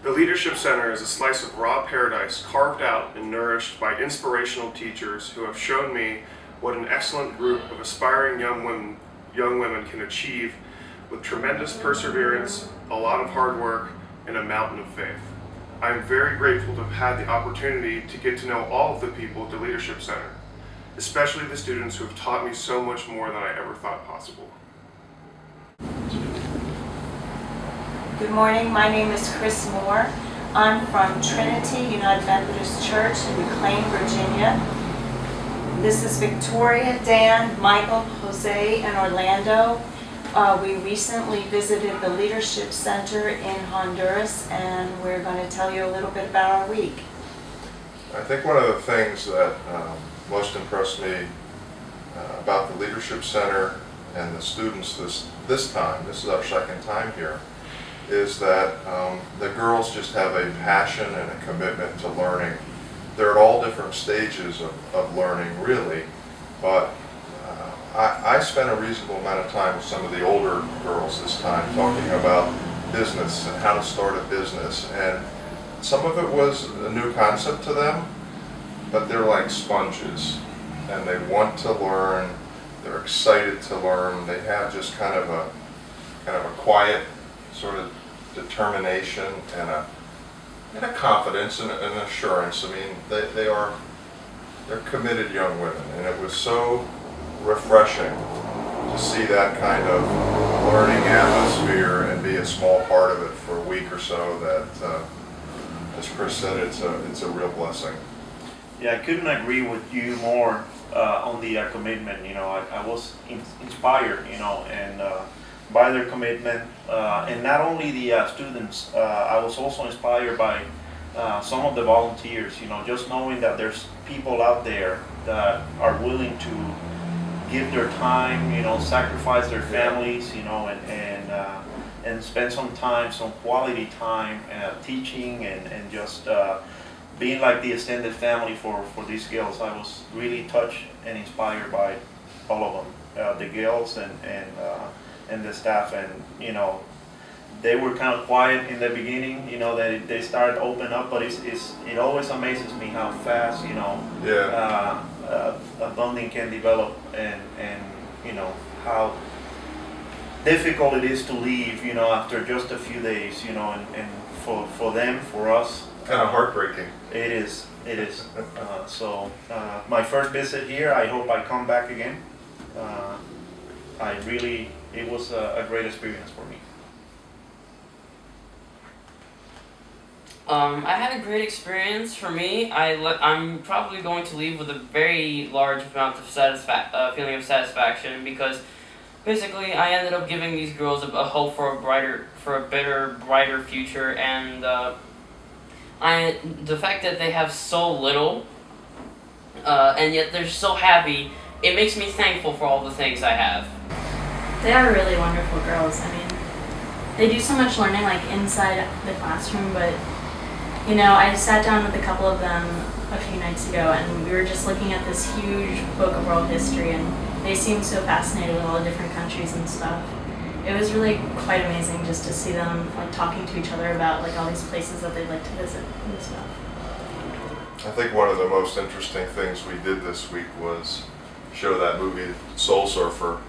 The Leadership Center is a slice of raw paradise carved out and nourished by inspirational teachers who have shown me what an excellent group of aspiring young women can achieve with tremendous perseverance, a lot of hard work, and a mountain of faith. I am very grateful to have had the opportunity to get to know all of the people at the Leadership Center, especially the students who have taught me so much more than I ever thought possible. Good morning, my name is Chris Moore. I'm from Trinity United Methodist Church in McLean, Virginia. This is Victoria, Dan, Michael, Jose, and Orlando. We recently visited the Leadership Center in Honduras, and we're going to tell you a little bit about our week. I think one of the things that most impressed me about the Leadership Center and the students this time, this is our second time here, is that the girls just have a passion and a commitment to learning. They're at all different stages of learning, really, but I spent a reasonable amount of time with some of the older girls this time talking about business and how to start a business, and some of it was a new concept to them, but they're like sponges and they want to learn, they're excited to learn, they have just kind of a quiet sort of determination and a confidence and an assurance. I mean, they're committed young women, and it was so refreshing to see that kind of learning atmosphere and be a small part of it for a week or so. That, as Chris said, it's a real blessing. Yeah, I couldn't agree with you more on the commitment. You know, I was inspired, you know, and by their commitment, and not only the students, I was also inspired by some of the volunteers, you know, just knowing that there's people out there that are willing to give their time, you know, sacrifice their families, you know, and spend some time, some quality time teaching and just being like the extended family for these girls. I was really touched and inspired by all of them, the girls and the staff, and you know, they were kind of quiet in the beginning, you know, they started to open up, but it always amazes me how fast, you know, a bonding can develop, and you know, how difficult it is to leave, you know, after just a few days, you know, and for them, for us, kind of heartbreaking. It is. So my first visit here, I hope I come back again. It was a great experience for me. I had a great experience. For me, I'm probably going to leave with a very large amount of feeling of satisfaction, because basically I ended up giving these girls a hope for a better, brighter future, and the fact that they have so little, and yet they're so happy, it makes me thankful for all the things I have. They are really wonderful girls. I mean, they do so much learning like inside the classroom, but you know, I sat down with a couple of them a few nights ago, and we were just looking at this huge book of world history, and they seemed so fascinated with all the different countries and stuff. It was really quite amazing just to see them like talking to each other about like all these places that they'd like to visit and stuff. I think one of the most interesting things we did this week was show that movie Soul Surfer,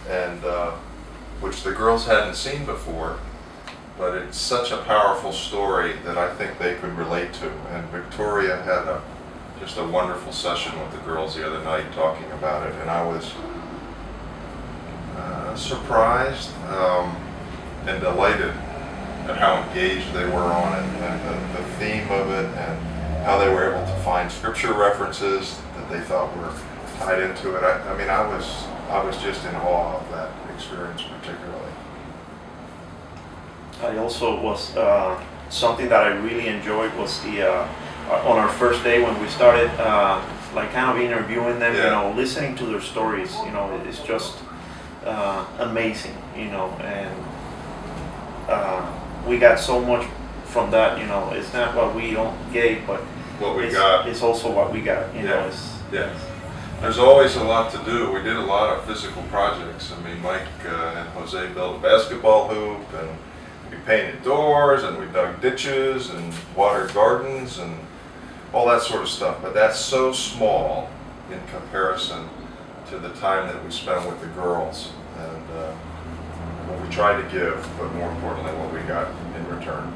and which the girls hadn't seen before. But it's such a powerful story that I think they could relate to. And Victoria had just a wonderful session with the girls the other night talking about it, and I was surprised and delighted at how engaged they were on it, and the theme of it, and how they were able to find scripture references that they thought were tied into it. I mean, I was just in awe of that experience particularly. I also was, something that I really enjoyed was on our first day when we started, like kind of interviewing them, you know, listening to their stories, you know, it's just amazing, you know, and we got so much from that, you know. It's not what we gave, but what we got. It's also what we got, you know. Yes. There's always a lot to do. We did a lot of physical projects. I mean, Mike and Jose built a basketball hoop, and we painted doors and we dug ditches and watered gardens and all that sort of stuff. But that's so small in comparison to the time that we spent with the girls and what we tried to give, but more importantly, what we got in return.